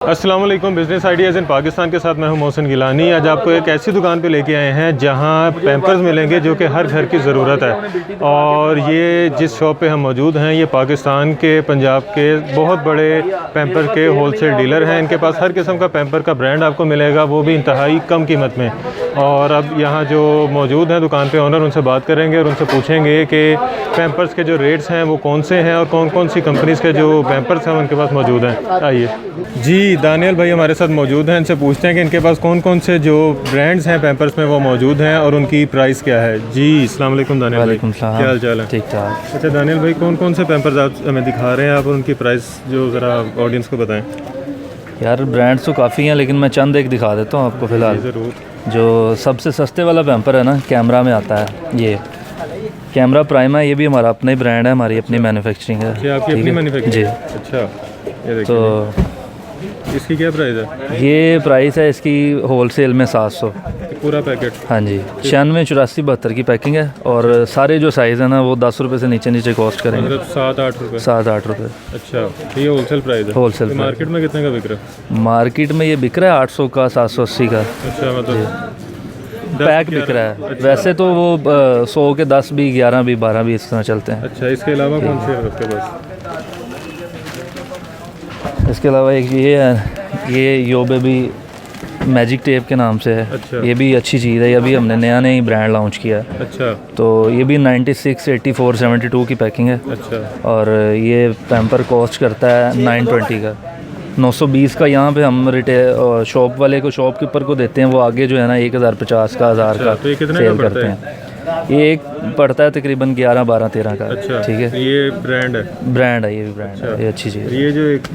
अस्सलाम वालेकुम। Business ideas इन पाकिस्तान के साथ मैं हूं मोहसिन गिलानी। आज आपको एक ऐसी दुकान पे लेके आए हैं जहां पैम्पर्स मिलेंगे जो कि हर घर की ज़रूरत है। और ये जिस शॉप पे हम मौजूद हैं ये पाकिस्तान के पंजाब के बहुत बड़े पैम्पर के होलसेल डीलर हैं। इनके पास हर किस्म का पैम्पर का ब्रांड आपको मिलेगा, वो भी इंतहाई कम कीमत में। और अब यहाँ जो मौजूद हैं दुकान पे ओनर, उनसे बात करेंगे और उनसे पूछेंगे कि पैम्पर्स के जो रेट्स हैं वो कौन से हैं और कौन कौन सी कंपनीज़ के जो पैम्पर्स हैं उनके पास मौजूद हैं। आइए जी, दानियल भाई हमारे साथ मौजूद हैं। इनसे पूछते हैं कि इनके पास कौन कौन से जो ब्रांड्स हैं पैम्पर्स में वो मौजूद हैं और उनकी प्राइस क्या है। जी अस्सलाम वालेकुम दानियल भाई, क्या हाल चाल है? ठीक ठाक। अच्छा दानियल भाई, कौन कौन से पैम्पर्स आप हमें दिखा रहे हैं आप, और उनकी प्राइस जो ज़रा ऑडियंस को बताएं। यार ब्रांड्स तो काफ़ी हैं लेकिन मैं चंद एक दिखा देता हूँ आपको फ़िलहाल। ज़रूर। जो सबसे सस्ते वाला पैम्पर है ना, कैमरा में आता है, ये कैमरा प्राइम है। ये भी हमारा अपना ही ब्रांड है, हमारी अपनी मैन्युफैक्चरिंग है। ये आपकी अपनी मैन्युफैक्चरिंग? जी। अच्छा, ये देखिए। तो इसकी क्या प्राइस है? ये प्राइस है इसकी होलसेल में 700 पूरा पैकेट? हाँ जी। 96, 84, 72 की पैकिंग है। और सारे जो साइज़ है ना वो 10 रुपये से नीचे नीचे कॉस्ट करेंगे। मतलब 7-8 रुपये? 7-8 रुपये। अच्छा, ये होलसेल प्राइस है? होलसेल। मार्केट में कितने का बिक रहा है? मार्केट में ये बिक रहा है 800 का, 780 का। अच्छा, मतलब पैक बिक रहा है। अच्छा। वैसे तो वो 100 के 10 भी, 11 भी, 12 भी इस तरह चलते हैं। अच्छा, इसके अलावा कौन से है आपके पास? इसके अलावा एक ये है, ये यो बेबी मैजिक टेप के नाम से है। अच्छा। ये भी अच्छी चीज़ है, ये भी हमने नया ही ब्रांड लॉन्च किया है। अच्छा। तो ये भी 96, 84, 72 की पैकिंग है। अच्छा। और ये पैम्पर कॉस्ट करता है 920 का। 920 का यहाँ पे हम रिटेल शॉप वाले को, शॉपकीपर को देते हैं। वो आगे जो है ना 1050 का, 1000 का तो ये कितने सेल का करते हैं। ये एक पड़ता है तकरीबन 11, 12, 13 का। अच्छा, ठीक है। ये ब्रांड है? ब्रांड है, ये भी ब्रांड है। ये अच्छी चीज़ है। ये जो एक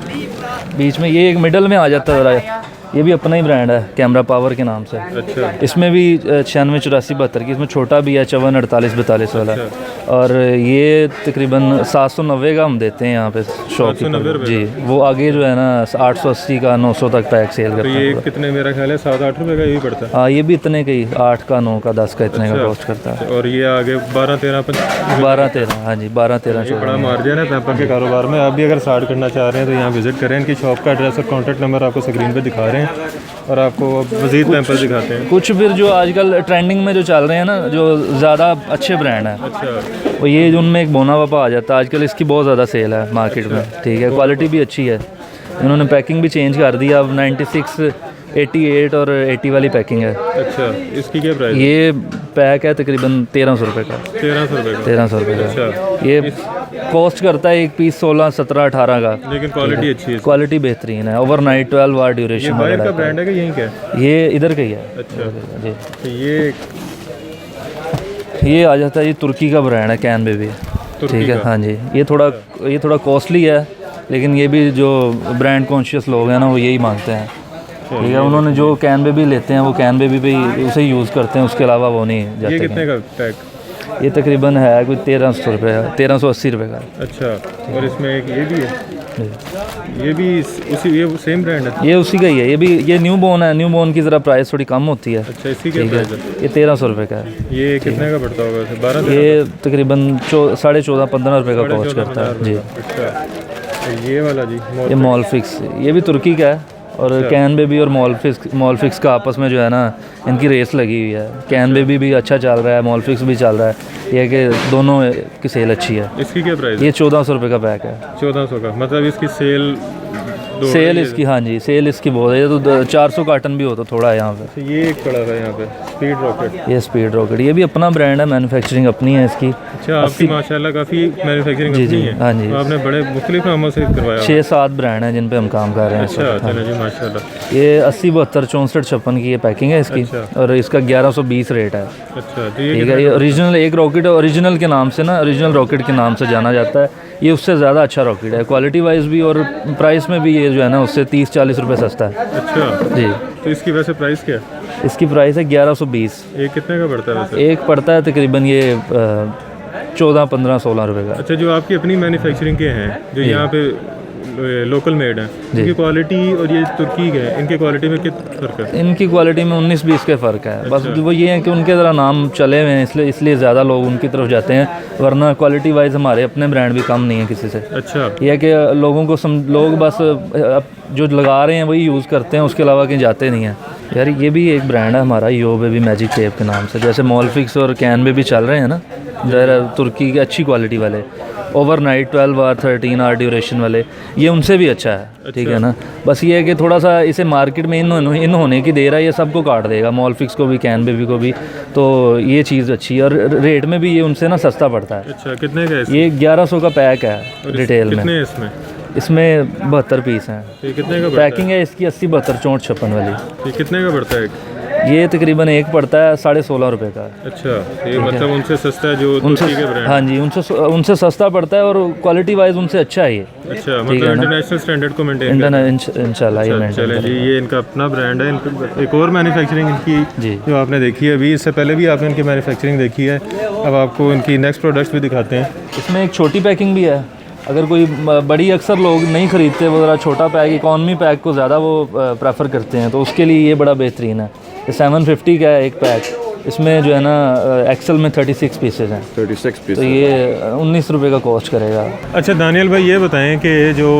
बीच में ये एक मिडल में आ जाता है, ये भी अपना ही ब्रांड है, कैमरा पावर के नाम से। अच्छा। इसमें भी 96, 84, 72 की, इसमें छोटा भी है 54, 48, 42 वाला। अच्छा। और ये तकरीबन 790 का हम देते हैं यहाँ पे शॉप की। जी, वो आगे जो है ना 880 का, 900 तक पैक सेल करते हैं। तो ये कितने, मेरा ख्याल है 7-8 रुपये का यही पड़ता है? हाँ, ये भी इतने का ही, 8 का, 9 का, 10 का, इतने का कॉस्ट करता है। और ये आगे 12-13 12-13, हाँ जी, 12-13। बड़ा मार्जिन है पैम्पर के कारोबार में। आप भी अगर स्टार्ट करना चाह रहे हैं तो यहाँ विजिट करें। इनकी शॉप का एड्रेस और कॉन्टैक्ट नंबर आपको स्क्रीन पे दिखा रहे हैं और आपको मज़ीद पैम्पर दिखाते हैं। कुछ फिर जो आजकल ट्रेंडिंग में जो चल रहे हैं ना, जो ज़्यादा अच्छे ब्रांड हैं, अच्छा। वो ये उनमें एक बोना पापा आ जाता है आजकल। इसकी बहुत ज़्यादा सेल है मार्केट में। ठीक है, क्वालिटी भी अच्छी है। इन्होंने पैकिंग भी चेंज कर दी, अब 96, 88 और 80 वाली पैकिंग है। अच्छा, इसकी क्या प्राइस? ये पैक है तकरीबन 1300 रुपये का। 1300 रुपये का? 1300 रुपये का। अच्छा। ये कॉस्ट करता है एक पीस 16, 17, 18 का। लेकिन क्वालिटी अच्छी है? क्वालिटी बेहतरीन है। Overnight 12 hour duration. ये बाहर का ब्रांड है कि यहीं का है? ये इधर का ही है। अच्छा जी। तो ये आ जाता है, ये तुर्की का ब्रांड है, कैन बेबी। ठीक है, हाँ जी। ये थोड़ा कॉस्टली है लेकिन ये भी जो ब्रांड कॉन्शियस लोग हैं ना वो यही मांगते हैं। ठीक है, उन्होंने जो कैन बेबी लेते हैं वो कैन बेबी पे ही उसे यूज़ करते हैं, उसके अलावा वो नहीं जाते। ये कितने का पैक? ये तकरीबन है कोई 1300 रुपये का, 1380 रुपये का। अच्छा। और इसमें एक ये भी है? ये भी उसी, ये सेम ब्रांड है? ये उसी का ही है। ये भी, ये न्यू बोर्न है। न्यू बोर्न की ज़रा प्राइस थोड़ी कम होती है। अच्छा, इसकी क्या प्राइस है? ये 1300 रुपये का है। ये कितने का पड़ता होगा? 12? ये तकरीबन 14.5, 15 रुपये का कॉस्ट करता है। जी। अच्छा, तो ये वाला जी ये मॉलफिक्स, ये भी तुर्की का है। और कैन बेबी और मॉलफिक्स का आपस में जो है ना इनकी रेस लगी हुई है। कैन बेबी भी अच्छा चल रहा है, मॉलफिक्स भी चल रहा है। ये है कि दोनों की सेल अच्छी है। इसकी क्या प्राइस? ये 1400 रुपये का पैक है। 1400 का? मतलब इसकी सेल इसकी, हाँ जी, सेल इसकी बहुत है। ये तो 400 कार्टन भी हो तो थोड़ा है यहाँ पे। ये एक पड़ा है यहाँ पे, स्पीड रॉकेट। ये स्पीड रॉकेट, ये भी अपना ब्रांड है, मैन्युफैक्चरिंग अपनी है इसकी। अच्छा, आपकी माशाल्लाह काफ़ी मैन्युफैक्चरिंग अपनी है। हाँ जी। आपने बड़े मुख्तलिफ नामों से करवाया? 6-7 ब्रांड हैं जिन पे हम काम कर रहे हैं। अच्छा, चलो जी माशाल्लाह। ये 80, 72, 64, 56 की ये पैकिंग है इसकी। और इसका 1120 रेट है। अच्छा, ठीक है। ये ओरिजिनल एक रॉकेट, ओरिजिनल के नाम से ना, ओरिजिनल रॉकेट के नाम से जाना जाता है। ये उससे ज़्यादा अच्छा रॉकेट है, क्वालिटी वाइज भी और प्राइस में भी। ये जो है ना उससे 30-40 रुपये सस्ता है। अच्छा जी। तो इसकी वैसे प्राइस क्या है? इसकी प्राइस है 1120। एक कितने का पड़ता है वैसे? एक पड़ता है तकरीबन ये 14, 15, 16 रुपये का। अच्छा, जो आपकी अपनी मैन्युफैक्चरिंग के हैं, जो यहाँ पे लोकल मेड हैं, इनकी क्वालिटी और ये तुर्की के हैं, इनकी क्वालिटी में कितना फ़र्क है? इनकी क्वालिटी में 19-20 के फ़र्क है। बस वो ये है कि उनके ज़रा नाम चले हुए हैं, इसलिए ज़्यादा लोग उनकी तरफ जाते हैं, वरना क्वालिटी वाइज हमारे अपने ब्रांड भी कम नहीं है किसी से। अच्छा, ये है कि लोगों को लोग बस जो लगा रहे हैं वही यूज़ करते हैं, उसके अलावा कहीं जाते नहीं हैं। यार ये भी एक ब्रांड है हमारा, यो बेबी मैजिक टेप के नाम से, जैसे मॉलफिक्स और कैन बेबी चल रहे हैं ना, ज़रा तुर्की के अच्छी क्वालिटी वाले, ओवरनाइट 12 आवर 13 आवर ड्यूरेशन वाले, ये उनसे भी अच्छा है। ठीक है ना, बस ये है कि थोड़ा सा इसे मार्केट में इन होने की देर है, ये सबको काट देगा, मॉलफिक्स को भी कैन बेबी को भी, तो ये चीज़ अच्छी है और रेट में भी ये उनसे ना सस्ता पड़ता है। अच्छा, कितने का है? ये 1100 का पैक है रिटेल में। कितने इसमें? इसमें 72 पीस हैं। ये कितने का पैकिंग है इसकी 80, 72, 64, 56 वाली। ये कितने का पड़ता है? ये तकरीबन एक पड़ता है 16.5 रुपये का। अच्छा, ये मतलब उनसे सस्ता है जो तुर्की के ब्रांड? हाँ जी, उनसे सस्ता पड़ता है और क्वालिटी वाइज उनसे अच्छा है ये। अच्छा, मतलब इंटरनेशनल स्टैंडर्ड को मेंटेन करता है। इंशाल्लाह ये मेंटेन चले जी, ये इनका अपना ब्रांड है। इनका एक और मैन्युफैक्चरिंग इनकी जी जो आपने देखी है अभी, इससे पहले भी आपने इनकी मैन्युफैक्चरिंग देखी है, अब आपको इनकी नेक्स्ट प्रोडक्ट्स भी दिखाते हैं। इसमें एक छोटी पैकिंग भी है, अगर कोई बड़ी अक्सर लोग नहीं ख़रीदते, वो ज़रा छोटा पैक, इकॉनमी पैक को ज़्यादा वो प्रेफर करते हैं, तो उसके लिए ये बड़ा बेहतरीन है। ये 750 का है एक पैक, इसमें जो है ना एक्सेल में 36 पीसेज हैं, 36 पीस। तो ये 19 रुपये का कॉस्ट करेगा। अच्छा दानियल भाई, ये बताएं कि जो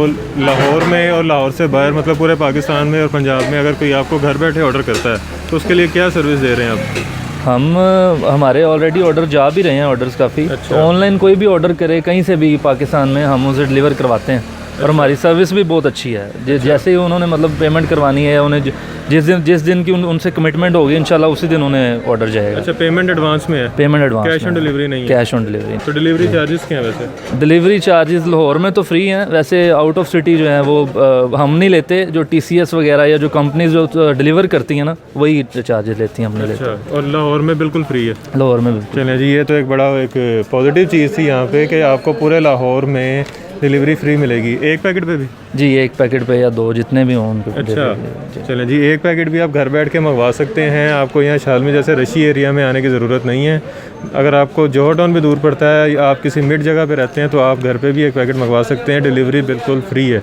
लाहौर में और लाहौर से बाहर, मतलब पूरे पाकिस्तान में और पंजाब में, अगर कोई आपको घर बैठे ऑर्डर करता है तो उसके लिए क्या सर्विस दे रहे हैं आप? हमारे ऑलरेडी ऑर्डर जा भी रहे हैं, ऑर्डर्स काफ़ी। अच्छा। तो ऑनलाइन कोई भी ऑर्डर करे कहीं से भी पाकिस्तान में, हम उसे डिलीवर करवाते हैं और हमारी सर्विस भी बहुत अच्छी है। जैसे ही उन्होंने मतलब पेमेंट करवानी है, उन्हें जिस दिन की उनसे कमिटमेंट होगी, इंशाल्लाह उसी दिन उन्हें ऑर्डर जाएगा। अच्छा, पेमेंट एडवांस में है? Payment advance, cash on delivery नहीं है? Cash on delivery. तो डिलीवरी चार्जेस क्या है वैसे? डिलीवरी चार्जेस लाहौर में तो फ्री हैं, वैसे आउट ऑफ सिटी जो है वो हम नहीं लेते, जो TCS वगैरह या जो कंपनीज जो डिलीवर करती हैं ना, वही चार्जेस लेती हैं, हम नहीं लेते। अच्छा, और लाहौर में बिल्कुल फ्री है? लाहौर में बिल्कुल। चलें जी, ये तो एक बड़ा एक पॉजिटिव चीज़ थी यहाँ पे कि आपको पूरे लाहौर में डिलीवरी फ्री मिलेगी। एक पैकेट पे भी? जी, एक पैकेट पे या 2 जितने भी हों उन पे। अच्छा, चलें जी, एक पैकेट भी आप घर बैठ के मंगवा सकते हैं। आपको यहाँ शालमी जैसे रशी एरिया में आने की ज़रूरत नहीं है। अगर आपको जौहर टाउन भी दूर पड़ता है या आप किसी मिड जगह पे रहते हैं, तो आप घर पे भी एक पैकेट मंगवा सकते हैं, डिलीवरी बिल्कुल फ्री है।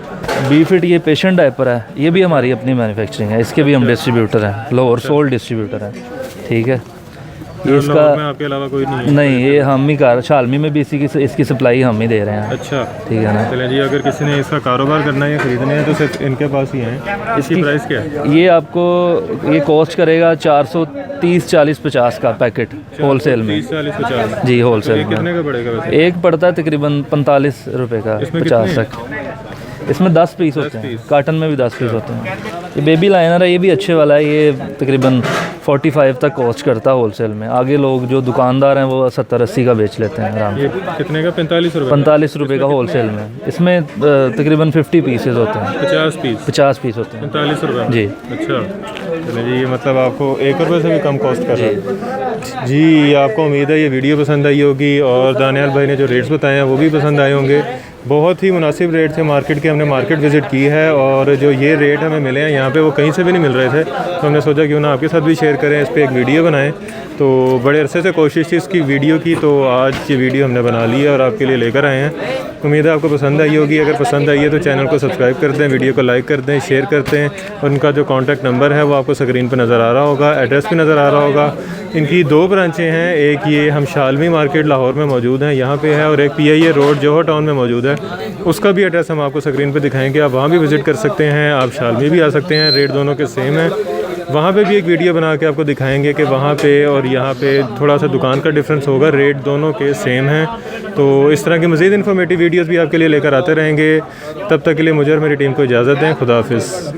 बीफिट ये पेशेंट डायपर है, ये भी हमारी अपनी मैन्युफैक्चरिंग है, इसके भी हम डिस्ट्रीब्यूटर हैं, लाहौर सोल डिस्ट्रीब्यूटर हैं। ठीक है, ये इसका लाहौर में आपके अलावा कोई नहीं है? नहीं, ये हम ही शालमी में भी इसकी सप्लाई हम ही दे रहे हैं। अच्छा, ठीक है ना। चलें जी, अगर किसी ने इसका कारोबार करना है या ख़रीदना है तो सिर्फ इनके पास ही हैं। इसकी प्राइस क्या है? ये आपको ये कॉस्ट करेगा 430, 40, 50 का पैकेट होलसेल में। 30, 40, 50? जी, होलसेल में। कितने का पड़ेगा वैसे? एक पड़ता है तकरीबन 45 रुपये का, 50 तक। इसमें 10 पीस होते हैं, कार्टन में भी 10 पीस होते हैं। ये बेबी लाइनर है, ये भी अच्छे वाला है, ये तकरीबन 45 तक कॉस्ट करता है होलसेल में। आगे लोग जो दुकानदार हैं वो 70-80 का बेच लेते हैं आराम से। ये कितने का? 45 रुपये? 45 रुपये का होलसेल में। इसमें तकरीबन 50 पीसेज होते हैं। 50 पीस? 50 पीस होते हैं। 45 रुपये? जी। अच्छा, चलिए जी, ये मतलब आपको 1 रुपये से भी कम कॉस्ट कर रहा है जी। आपको उम्मीद है ये वीडियो पसंद आई होगी और दानियाल भाई ने जो रेट्स बताए हैं वो भी पसंद आए होंगे। बहुत ही मुनासिब रेट थे मार्केट के। हमने मार्केट विज़िट की है और जो ये रेट हमें मिले हैं यहाँ पे वो कहीं से भी नहीं मिल रहे थे, तो हमने सोचा क्यों ना आपके साथ भी शेयर करें, इस पर एक वीडियो बनाएं। तो बड़े अरसे से कोशिश थी इसकी वीडियो की, तो आज ये वीडियो हमने बना ली है और आपके लिए लेकर आए हैं। उम्मीद है आपको पसंद आई होगी। अगर पसंद आई है तो चैनल को सब्सक्राइब कर दें, वीडियो को लाइक कर दें, शेयर करते हैं। और उनका जो कॉन्टैक्ट नंबर है वो आपको स्क्रीन पर नज़र आ रहा होगा, एड्रेस भी नज़र आ रहा होगा। इनकी 2 ब्रांचें हैं, एक ये हम शालमी मार्केट लाहौर में मौजूद हैं यहाँ पे है, और एक PIA रोड जौहर टाउन में मौजूद है। उसका भी एड्रेस हम आपको स्क्रीन पे दिखाएंगे, आप वहाँ भी विज़िट कर सकते हैं, आप शालमी भी आ सकते हैं, रेट दोनों के सेम है। वहाँ पे भी एक वीडियो बना के आपको दिखाएंगे कि वहाँ पे और यहाँ पे थोड़ा सा दुकान का डिफरेंस होगा, रेट दोनों के सेम हैं। तो इस तरह की मज़ीद इन्फॉर्मेटिव वीडियोज़ भी आपके लिए लेकर आते रहेंगे। तब तक के लिए मुझे और मेरी टीम को इजाज़त दें। खुदा हाफिज़।